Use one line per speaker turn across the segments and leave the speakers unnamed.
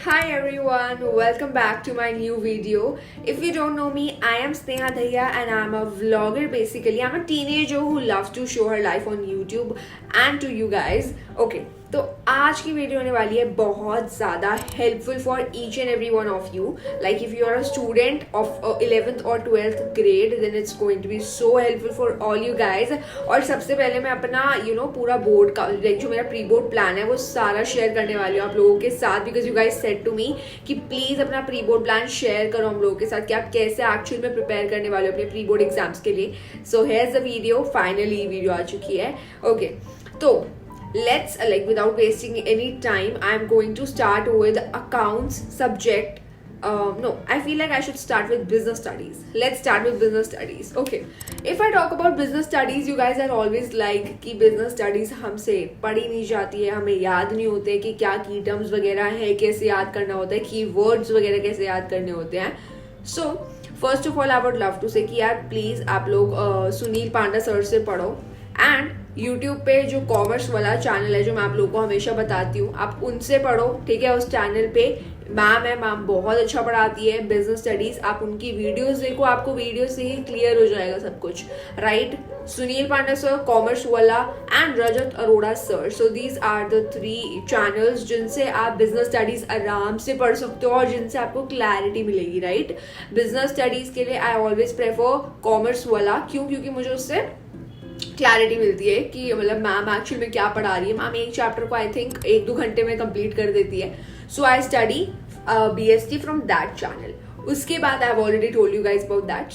Hi everyone, welcome back to my new video. If you don't know me, I am Sneha Dahiya and I'm a vlogger basically. I'm a teenager who loves to show her life on YouTube and to you guys. Okay, तो आज की video होने वाली है बहुत ज़्यादा helpful for each and every one of you. Like if you are a student of 11th और 12th grade then it's going to be so helpful for all you guys. और सबसे पहले मैं अपना पूरा बोर्ड का लाइक जो मेरा प्री बोर्ड प्लान है वो सारा शेयर करने वाली हूँ आप लोगों के साथ. Because you guys said to me कि प्लीज़ अपना प्री बोर्ड प्लान शेयर करो हम लोगों के साथ कि आप कैसे एक्चुअल में प्रिपेयर करने वाले हो अपने प्री बोर्ड एग्जाम्स के लिए. So here's the video. Finally video आ चुकी है. ओके, तो let's without wasting any time, I'm going to start with accounts subject. No, I feel like I should start with business studies. Let's start with business studies. Okay, if I talk about business studies, you guys are always like कि business studies हमसे पढ़ी नहीं जाती है, हमें याद नहीं होते कि क्या की टर्म्स वगैरह है, कैसे याद करना होता है, की वर्ड्स वगैरह कैसे याद करने होते हैं. So first of all I would love to say कि यार प्लीज़ आप लोग सुनील पांडा सर से पढ़ो. एंड यूट्यूब पे जो कॉमर्स वाला चैनल है जो मैं आप लोगों को हमेशा बताती हूँ, आप उनसे पढ़ो. ठीक है, उस चैनल पे मैम है, मैम बहुत अच्छा पढ़ाती है बिजनेस स्टडीज. आप उनकी वीडियोस देखो, आपको वीडियो से ही क्लियर हो जाएगा सब कुछ. Right, Sunil Panda sir, commerce वाला and Rajat Arora sir. So these are the 3 channels जिनसे आप बिजनेस स्टडीज आराम से पढ़ सकते हो और जिनसे आपको क्लैरिटी मिलेगी. राइट, बिजनेस स्टडीज के लिए आई ऑलवेज प्रेफर कॉमर्स वाला. क्योंकि मुझे उससे क्लैरिटी मिलती है कि मतलब मैम एक्चुअल में क्या पढ़ा रही है. मैम एक चैप्टर को आई थिंक 1-2 घंटे में कंप्लीट कर देती है. So I study BST from that channel. उसके बाद I have already told you guys about that.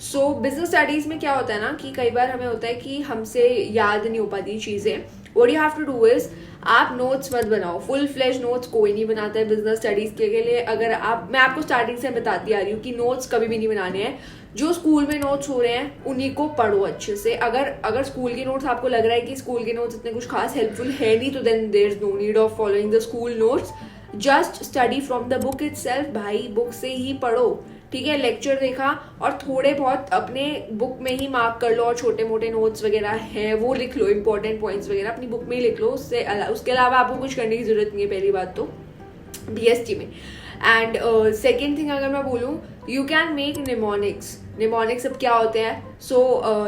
So business studies में क्या होता है ना कि कई बार हमें होता है कि हमसे याद नहीं हो पाती चीज़ें. What you have to do is आप नोट्स मत बनाओ. फुल फ्लेश नोट्स कोई नहीं बनाता है बिजनेस स्टडीज के लिए. अगर मैं आपको स्टार्टिंग से बताती आ रही हूँ कि नोट्स कभी भी नहीं बनाने हैं. जो स्कूल में नोट्स हो रहे हैं उन्हीं को पढ़ो अच्छे से. अगर स्कूल के नोट्स आपको लग रहा है कि स्कूल के नोट्स इतने कुछ खास हेल्पफुल है नहीं, तो then there is no need of following the school notes. Just study from the book itself. भाई बुक से ही पढ़ो. ठीक है, लेक्चर देखा और थोड़े बहुत अपने बुक में ही मार्क कर लो और छोटे मोटे नोट्स वगैरह हैं वो लिख लो. इंपॉर्टेंट पॉइंट्स वगैरह अपनी बुक में ही लिख लो. उसके अलावा आपको कुछ करने की जरूरत नहीं है पहली बात तो BST में. एंड सेकेंड थिंग अगर मैं बोलूँ, you can make mnemonics. Mnemonics अब क्या होते हैं? सो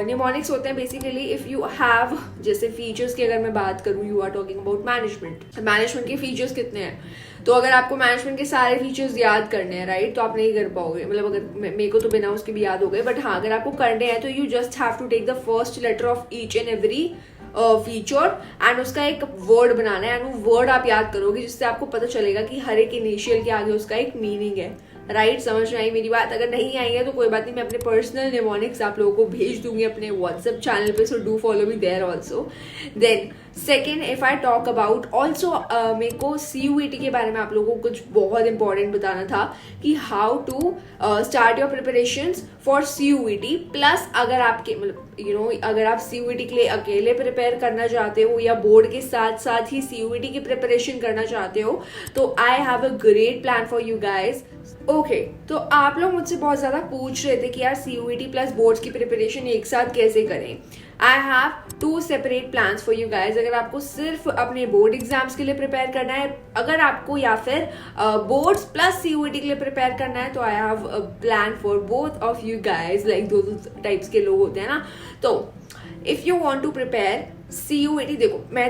निमोनिक्स होते हैं बेसिकली इफ यू हैव, जैसे फीचर्स की अगर मैं बात करूँ, you are talking about management के फीचर्स कितने हैं. तो अगर आपको मैनेजमेंट के सारे फीचर्स याद करने हैं राइट, तो आप नहीं कर पाओगे. मतलब अगर मेरे को तो बिना उसके भी याद हो गए, बट हाँ अगर आपको करने हैं तो you just have to take the first letter of each and every feature and उसका एक वर्ड बनाना है. एंड वो वर्ड आप याद करोगे जिससे आपको पता चलेगा कि हर एक इनिशियल के आगे उसका एक मीनिंग है. राइट, समझ में आई मेरी बात? अगर नहीं आई है तो कोई बात नहीं, मैं अपने पर्सनल निमोनिक्स आप लोगों को भेज दूंगी अपने व्हाट्सएप चैनल पे. So do follow me there also. Then second, if I talk about also, मेरे को CUET के बारे में आप लोगों को कुछ बहुत इंपॉर्टेंट बताना था कि how to start your preparations for CUET. Plus अगर आपके मतलब अगर आप CUET के लिए अकेले प्रिपेयर करना चाहते हो या बोर्ड के साथ साथ ही CUET की प्रिपरेशन करना चाहते हो, तो I have a great plan for you guys. Okay, तो आप लोग मुझसे बहुत ज़्यादा पूछ रहे थे कि यार CUET प्लस बोर्ड्स की प्रिपरेशन एक साथ कैसे करें. I have 2 separate plans for you guys. अगर आपको सिर्फ अपने बोर्ड एग्जाम्स के लिए प्रिपेयर करना है, अगर आपको या फिर बोर्ड्स प्लस CUET के लिए प्रिपेयर करना है, तो I have a plan for both of you guys. Like 2 types के लोग होते हैं ना. तो if you want to prepare CUET, देखो मैं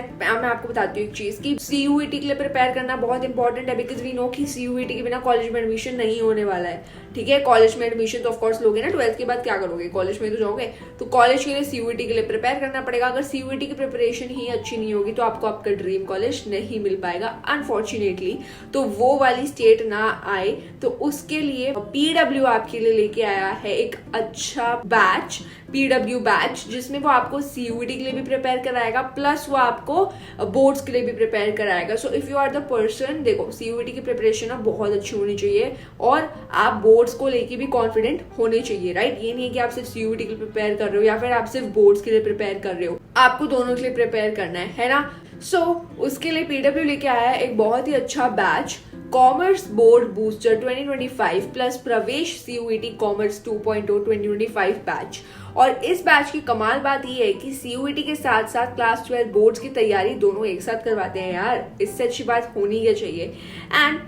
आपको बताती हूँ एक चीज़ कि CUET के लिए प्रिपेयर करना बहुत इंपॉर्टेंट है. बिकॉज वी नो कि CUET के बिना कॉलेज में एडमिशन नहीं होने वाला है. ठीक है, कॉलेज में एडमिशन तो ऑफकोर्स लोगे ना, 12th के बाद क्या करोगे, कॉलेज में तो जाओगे. तो कॉलेज के लिए CUET के लिए प्रिपेयर करना पड़ेगा. अगर CUET की प्रिपरेशन ही अच्छी नहीं होगी तो आपको आपका ड्रीम कॉलेज नहीं मिल पाएगा अनफॉर्चुनेटली. तो वो वाली स्टेट ना आए, तो उसके लिए PW आपके लिए लेके आया है एक अच्छा बैच, PW बैच, जिसमें वो आपको CUET के लिए भी प्रिपेयर कराएगा प्लस वो आपको बोर्ड्स के लिए भी प्रिपेयर कराएगा. So if you are the person, देखो CUET की प्रिपरेशन अब बहुत अच्छी होनी चाहिए और आप बोर्ड्स को लेके भी कॉन्फिडेंट होने चाहिए. राइट, ये नहीं है कि आप सिर्फ CUET के लिए प्रिपेयर कर रहे हो या फिर आप सिर्फ बोर्ड्स के लिए प्रिपेयर कर रहे हो. आपको दोनों के लिए प्रिपेयर करना है ना. सो उसके लिए PW लेके आया है एक बहुत ही अच्छा batch, commerce board booster 2025 plus प्रवेश CUET कॉमर्स 2.0 2025 बैच. और इस बैच की कमाल बात यह है कि CUET के साथ साथ क्लास 12 बोर्ड्स की तैयारी दोनों एक साथ करवाते हैं यार. इससे अच्छी बात होनी ही चाहिए. एंड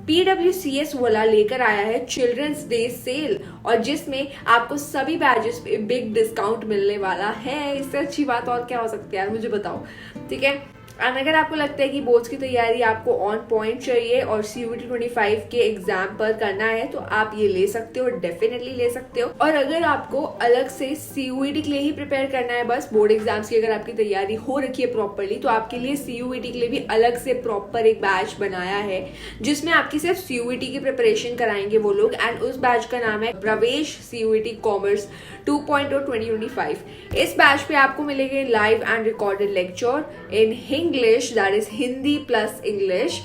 PWCS वाला लेकर आया है चिल्ड्रंस डे सेल, और जिसमें आपको सभी बैचेस पे बिग डिस्काउंट मिलने वाला है। इससे अच्छी बात और क्या हो सकती है यार, मुझे बताओ, ठीक है। एंड अगर आपको लगता है कि बोर्ड्स की तैयारी आपको ऑन पॉइंट चाहिए और CUET 25 के एग्जाम पर करना है, तो आप ये ले सकते हो, डेफिनेटली ले सकते हो। और अगर आपको अलग से CUET के लिए ही प्रिपेयर करना है, बस बोर्ड एग्जाम्स की अगर आपकी तैयारी हो रखी है प्रॉपरली, तो आपके लिए CUET के लिए भी अलग से प्रॉपर एक बैच बनाया है, जिसमें आपकी सिर्फ CUET की प्रिपरेशन कराएंगे वो लोग। एंड उस बैच का नाम है प्रवेश CUET कॉमर्स 2.0 2025। इस बैच पे आपको मिलेंगे live and recorded lecture in English, that is Hindi plus English,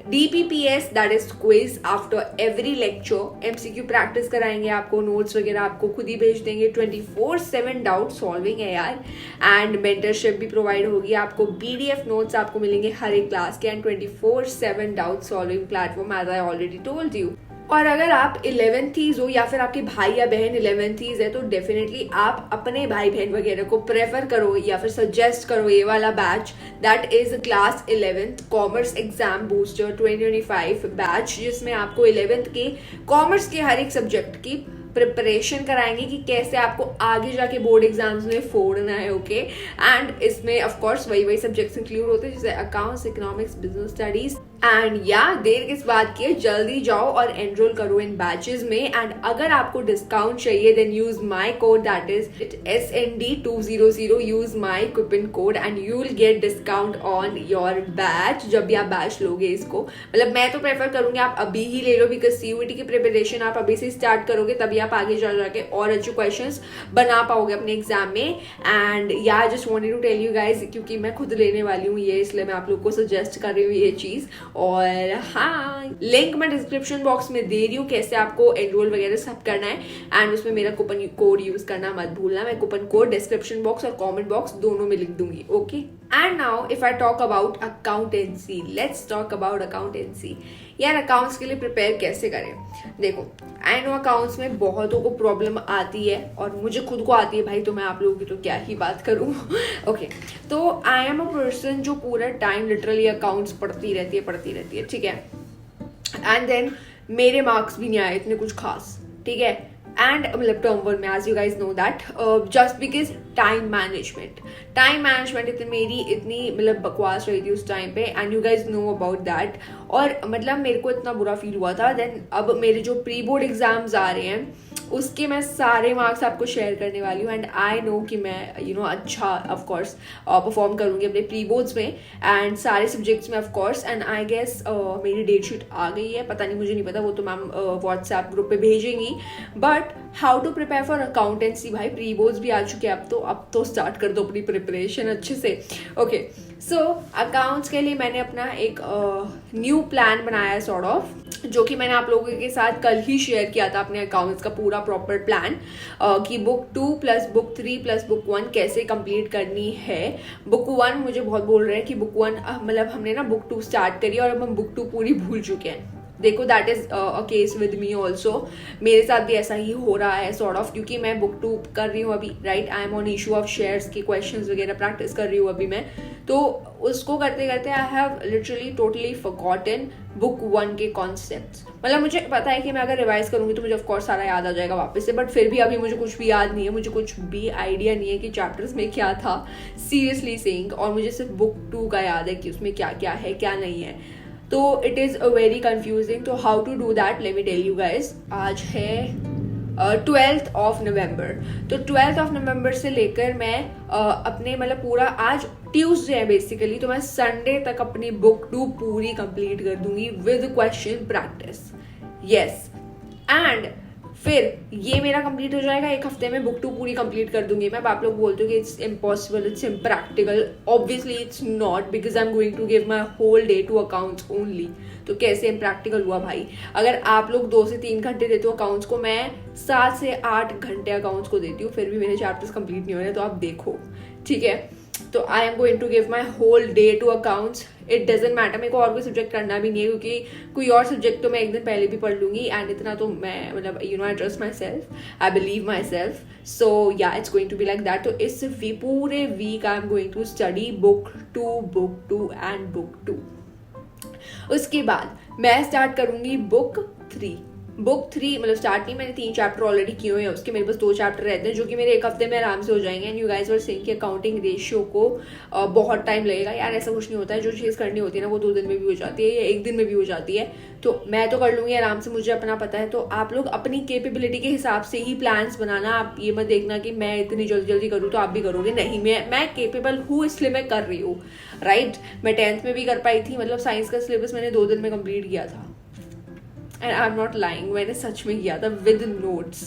DPPS, that is quiz after every lecture, MCQ practice कराएंगे आपको, नोट्स वगैरह आपको खुद ही भेज देंगे, 24/7 डाउट सॉल्विंग है यार। एंड मेंटरशिप भी प्रोवाइड होगी आपको, PDF नोट्स आपको मिलेंगे हर एक क्लास के, and 24/7 doubt solving platform, as I already told you. और अगर आप 11th हो या फिर आपके भाई या बहन 11th है, तो डेफिनेटली आप अपने भाई बहन वगैरह को प्रेफर करो या फिर सजेस्ट करो ये वाला batch, that is class 11th commerce exam booster 2025 batch, जिसमें आपको 11th के कॉमर्स के हर एक सब्जेक्ट की प्रिपरेशन कराएंगे कि कैसे आपको आगे जाके बोर्ड एग्जाम्स में फोड़ना है, ओके। एंड इसमें ऑफ कोर्स वही सब्जेक्ट्स इंक्लूड होते हैं, जैसे accounts, economics, business studies. And या देर किस बात की है, जल्दी जाओ और एनरोल करो इन बैचेस में। एंड अगर आपको डिस्काउंट चाहिए, then use my code, that is SND200, use my coupon code and you will get discount on your batch, जब भी आप बैच लोगे इसको। मतलब मैं तो प्रेफर करूंगी आप अभी ही ले लो, बिकॉज CUET की प्रिपरेशन आप अभी से स्टार्ट करोगे, तभी आप आगे जा जाके और अच्छे क्वेश्चंस बना पाओगे अपने एग्जाम में। एंड या just wanted to tell you guys, क्योंकि मैं खुद लेने वाली हूँ ये, इसलिए मैं आप लोग को सजेस्ट कर रही हूँ ये चीज। और हाँ, लिंक मैं डिस्क्रिप्शन बॉक्स में दे रही हूँ कैसे आपको एनरोल वगैरह सब करना है, एंड उसमें मेरा कूपन कोड यूज करना मत भूलना। मैं कूपन कोड डिस्क्रिप्शन बॉक्स और कमेंट बॉक्स दोनों में लिख दूंगी, okay. And now if I talk about accountancy, let's talk about accountancy. यार अकाउंट्स के लिए प्रिपेयर कैसे करें? देखो, आई नो अकाउंट्स में बहुतों को प्रॉब्लम आती है, और मुझे खुद को आती है भाई, तो मैं आप लोगों की तो क्या ही बात करूं। ओके, तो आई एम अ पर्सन जो पूरा टाइम लिटरली अकाउंट्स पढ़ती रहती है, ठीक है। एंड देन मेरे मार्क्स भी नहीं आए इतने कुछ खास, ठीक है। एंड मतलब टर्म 1 में, as you guys know that, just because time management मेरी इतनी मतलब बकवास रही थी उस टाइम पे, and you guys know about that. और मतलब मेरे को इतना बुरा फील हुआ था। देन अब मेरे जो प्री बोर्ड एग्जाम्स आ रहे हैं, उसके मैं सारे मार्क्स आपको शेयर करने वाली हूँ, एंड आई नो कि मैं अच्छा ऑफकोर्स परफॉर्म करूँगी अपने प्री बोर्ड्स में एंड सारे सब्जेक्ट्स में ऑफकोर्स। एंड आई गेस मेरी डेट शीट आ गई है, पता नहीं, मुझे नहीं पता, वो तो मैम व्हाट्सएप ग्रुप पे भेजेंगी। But how to prepare for accountancy, भाई प्री बोर्ड्स भी आ चुके हैं, अब तो स्टार्ट कर दो अपनी प्रिपरेशन अच्छे से, ओके। सो अकाउंट्स के लिए मैंने अपना एक न्यू प्लान बनाया है सॉर्ट ऑफ, जो कि मैंने आप लोगों के साथ कल ही शेयर किया था अपने अकाउंट्स का पूरा प्रॉपर प्लान, कि book 2 plus book 3 plus book 1 कैसे कंप्लीट करनी है। बुक 1 मुझे बहुत बोल रहे हैं कि बुक 1 मतलब हमने ना बुक 2 स्टार्ट करी और अब हम बुक 2 पूरी भूल चुके हैं। देखो, that is a case with me also, मेरे साथ भी ऐसा ही हो रहा है सॉर्ट ऑफ, क्योंकि मैं बुक 2 कर रही हूँ अभी, right. I am on issue of shares के क्वेश्चंस वगैरह प्रैक्टिस कर रही हूँ अभी मैं, तो उसको करते करते I have literally totally forgotten book 1 के कॉन्सेप्ट्स। मतलब मुझे पता है कि मैं अगर रिवाइज करूंगी तो मुझे ऑफकोर्स सारा याद आ जाएगा वापस से, बट फिर भी अभी मुझे कुछ भी याद नहीं है, मुझे कुछ भी आइडिया नहीं है कि चैप्टर्स में क्या था, सीरियसली सेइंग। और मुझे सिर्फ बुक 2 का याद है कि उसमें क्या क्या है क्या नहीं है, तो it is a very confusing. तो how to do that, let me tell you guys. आज है 12th ऑफ नवंबर, तो 12th ऑफ नवंबर से लेकर मैं अपने मतलब पूरा, आज ट्यूसडे है बेसिकली, तो मैं संडे तक अपनी बुक 2 पूरी कंप्लीट कर दूंगी with question practice, yes. And फिर ये मेरा कंप्लीट हो जाएगा, एक हफ्ते में बुक 2 पूरी कंप्लीट कर दूंगी मैं। अब आप लोग बोलते हो कि it's impossible, it's impractical, obviously it's not, because I am going to give my whole day to accounts only. तो कैसे इम्प्रैक्टिकल हुआ भाई? अगर आप लोग 2 से 3 घंटे देते हो अकाउंट्स को, मैं 7 से 8 घंटे अकाउंट्स को देती हूँ, फिर भी मेरे चैप्टर्स कंप्लीट नहीं हो रहे, तो आप देखो, ठीक है। तो I am going to give my whole day to accounts, it doesn't matter. मेरे को और कोई सब्जेक्ट करना भी नहीं है, क्योंकि कोई और सब्जेक्ट तो मैं एक दिन पहले भी पढ़ लूंगी, एंड इतना तो मैं मतलब I trust myself, I believe myself, so या it's going to be like that. तो इस पूरे week I am going to study book 2 and book 2। उसके बाद मैं स्टार्ट करूंगी बुक 3 मतलब स्टार्ट नहीं, मैंने 3 चैप्टर ऑलरेडी किए हुए हैं उसके, मेरे पास 2 चैप्टर रहते हैं जो कि मेरे एक हफ्ते में आराम से हो जाएंगे। And you guys were saying कि अकाउंटिंग रेशियो को बहुत टाइम लगेगा। यार ऐसा कुछ नहीं होता है, जो चीज़ करनी होती है ना वो 2 दिन में भी हो जाती है या 1 दिन में भी हो जाती है। तो मैं तो कर लूँगी आराम से, मुझे अपना पता है। तो आप लोग अपनी कैपेबिलिटी के हिसाब से ही प्लान्स बनाना। आप ये मत देखना कि मैं इतनी जल्दी जल्दी करूँ तो आप भी करोगे, नहीं। मैं कैपेबल हूँ इसलिए मैं कर रही हूँ, राइट। मैं 10th में भी कर पाई थी, मतलब साइंस का सिलेबस मैंने 2 दिन में कंप्लीट किया था। And I am not lying, मैंने सच में किया था with notes.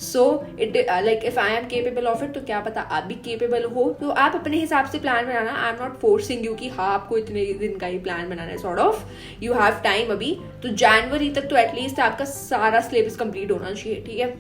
So it like if I am capable of it, तो क्या पता आप भी केपेबल हो। तो आप अपने हिसाब से plan banana. I am not forcing you कि हाँ आपको इतने दिन का ही प्लान बनाना है, sort of. You have time अभी, तो जनवरी तक तो एटलीस्ट आपका सारा सिलेबस कंप्लीट होना चाहिए, ठीक है।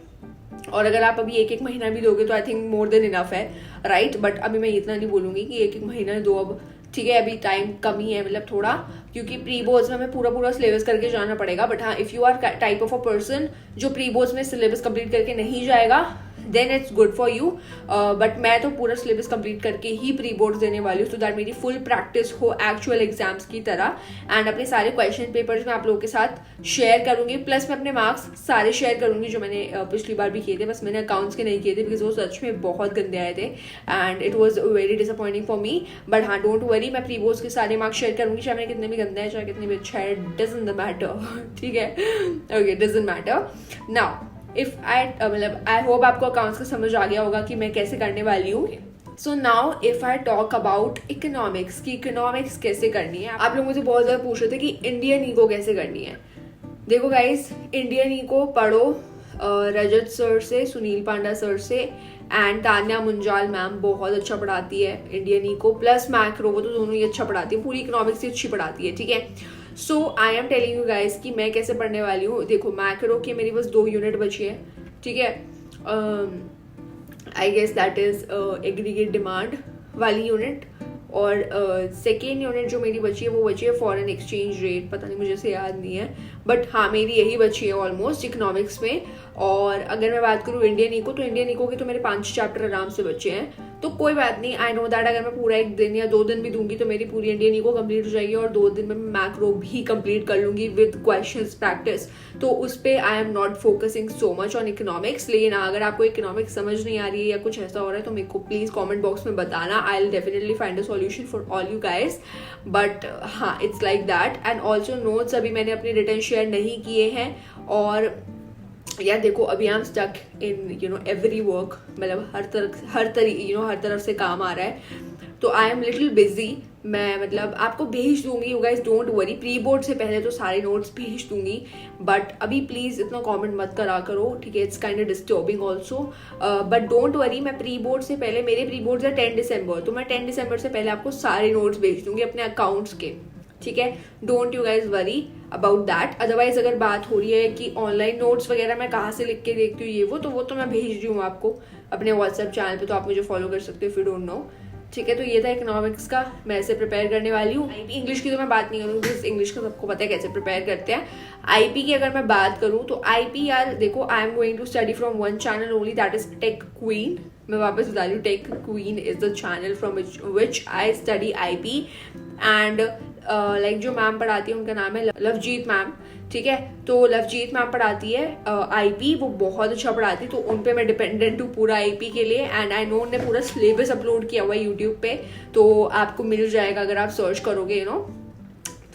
और अगर आप अभी 1-1 महीना भी दोगे तो I think more than enough है, राइट। बट अभी मैं इतना नहीं बोलूंगी कि 1-1 महीना दो अब, ठीक है। अभी टाइम कम ही है, मतलब थोड़ा, क्योंकि प्री बोर्ड्स में हमें पूरा सिलेबस करके जाना पड़ेगा। बट हाँ, if you are type of a person जो प्री बोर्ड्स में सिलेबस कंप्लीट करके नहीं जाएगा, then it's good for you. But मैं तो पूरा सिलेबस कंप्लीट करके ही प्री बोर्ड्स देने वाली हूँ, सो दैट मेरी फुल प्रैक्टिस हो एक्चुअल एग्जाम्स की तरह। एंड अपने सारे क्वेश्चन पेपर्स मैं आप लोगों के साथ शेयर करूंगी, प्लस मैं अपने मार्क्स सारे शेयर करूंगी जो मैंने पिछली बार भी किए थे। बस मैंने अकाउंट्स के नहीं किए थे बिकॉज वो सच में बहुत गंदे आए थे and it was very disappointing for me. But हाँ, डोंट वरी, मैं प्री बोर्ड्स के सारे मार्क्स शेयर करूंगी, चाहे मेरे कितने भी गंदे हैं चाहे कितने भी अच्छा है, डजंट मैटर, ठीक है। Okay, doesn't matter. Now if मतलब आई होप आपको अकाउंट्स का समझ आ गया होगा कि मैं कैसे करने वाली हूँ। So now if I talk about economics, की इकोनॉमिक्स कैसे करनी है। आप लोग मुझे बहुत ज़्यादा पूछ रहे थे कि इंडियन इको कैसे करनी है। देखो गाइस, इंडियन इको पढ़ो रजत सर से, सुनील पांडा सर से, एंड तान्या मुंजाल मैम बहुत अच्छा पढ़ाती है इंडियन इको प्लस मैक्रो, वो तो दोनों ही अच्छा पढ़ाती है, पूरी इकोनॉमिक्स ही अच्छी पढ़ाती है, ठीक है। So I am telling you guys कि मैं कैसे पढ़ने वाली हूँ। देखो, मैक्रो की मेरी बस 2 यूनिट बची है, ठीक है। I guess that is aggregate demand वाली यूनिट, और सेकेंड यूनिट जो मेरी बची है वो बची है फॉरेन एक्सचेंज रेट, पता नहीं मुझे से याद नहीं है, बट हाँ मेरी यही बची है ऑलमोस्ट इकोनॉमिक्स में। और अगर मैं बात करूँ इंडियन इको, तो इंडियन इको के तो मेरे 5 चैप्टर आराम से बचे हैं, तो कोई बात नहीं। आई नो दैट अगर मैं पूरा 1 दिन या 2 दिन भी दूंगी तो मेरी पूरी इंडियन इको कंप्लीट हो जाएगी, और 2 दिन में मैं मैक्रो भी कंप्लीट कर लूंगी विद क्वेश्चंस प्रैक्टिस। तो उस पर I am not focusing so much on economics. लेकिन अगर आपको इकोनॉमिक्स समझ नहीं आ रही है या कुछ ऐसा हो रहा है तो मेरे को प्लीज कॉमेंट बॉक्स में बताना, I will definitely find a solution for all you guys. But हाँ, it's like that. And also notes अभी मैंने अपने रिटर्न शेयर नहीं किए हैं, और यार देखो अभी I am stuck in every work, मतलब हर तरफ से काम आ रहा है, तो आई एम लिटिल बिजी। मैं मतलब आपको भेज दूंगी, you guys don't worry, pre board से पहले तो सारे नोट्स भेज दूंगी। बट अभी प्लीज इतना कमेंट मत करा करो, ठीक है, it's kind of disturbing also. But don't worry, मैं प्री बोर्ड से पहले, मेरे प्री बोर्ड्स है 10 दिसंबर, तो मैं 10 दिसंबर से पहले आपको सारे नोट्स भेज दूंगी अपने अकाउंट्स के, ठीक है। Don't you guys worry about that. Otherwise अगर बात हो रही है कि ऑनलाइन नोट्स वगैरह मैं कहाँ से लिख के देखती हूँ ये वो तो मैं भेज रही हूँ आपको अपने व्हाट्सएप चैनल पे, तो आप मुझे फॉलो कर सकते हो इफ यू डोंट नो, ठीक है। तो ये था इकोनॉमिक्स का, मैं ऐसे प्रिपेयर करने वाली हूँ। इंग्लिश की तो मैं बात नहीं करूँगी, इंग्लिश का सबको पता है कैसे प्रिपेयर करते हैं। आईपी की अगर मैं बात करूँ तो आईपी यार देखो, I am going to study from one channel only, that is tech queen. मैं वापस बता रही हूँ, tech queen is the channel from which I study IP. And like जो मैम पढ़ाती है उनका नाम है लवजीत मैम, ठीक है। तो लवजीत मैम पढ़ाती है आईपी, वो बहुत अच्छा पढ़ाती है, तो उन पे मैं डिपेंडेंट हूँ पूरा आईपी के लिए। एंड आई नो उन्होंने पूरा सिलेबस अपलोड किया हुआ है यूट्यूब पे, तो आपको मिल जाएगा अगर आप सर्च करोगे,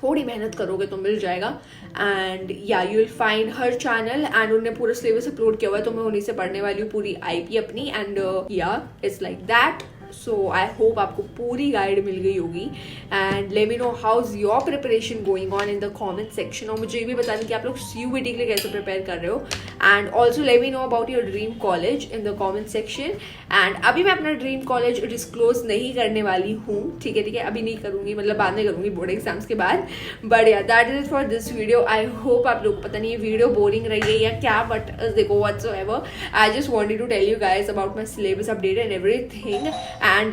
थोड़ी मेहनत करोगे तो मिल जाएगा। एंड या you will find her channel, and उन्होंने पूरा सिलेबस अपलोड किया हुआ है, तो मैं उन्हीं से पढ़ने वाली हूँ पूरी आईपी अपनी। एंड या it's like that. So I hope आपको पूरी गाइड मिल गई होगी। And let me know how is your preparation going on in the comment section, और मुझे ये भी बता दें कि आप लोग सीयूईटी के लिए कैसे प्रिपेयर कर रहे हो। And also let me know about your dream college in the comment section. And अभी मैं अपना ड्रीम कॉलेज डिस्क्लोज नहीं करने वाली हूँ, ठीक है, अभी नहीं करूँगी, मतलब बाद में करूँगी बोर्ड एग्जाम्स के बाद। बट या that is it for this video. I hope आप लोग, पता नहीं ये वीडियो बोरिंग रही है या क्या, बट देखो whatsoever, I just wanted to tell you guys about my syllabus update and everything. And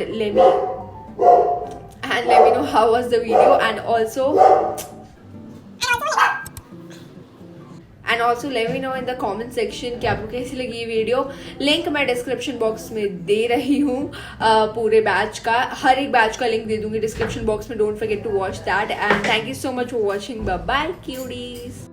let me know how was the video, and and also let me know in the comment section कि आपको कैसी लगी ये video. Link मैं description box में दे रही हूँ पूरे बैच का, हर एक बैच का लिंक दे दूंगी डिस्क्रिप्शन बॉक्स में. Don't forget to watch that and thank you so much for watching. Bye bye क्यूडीज.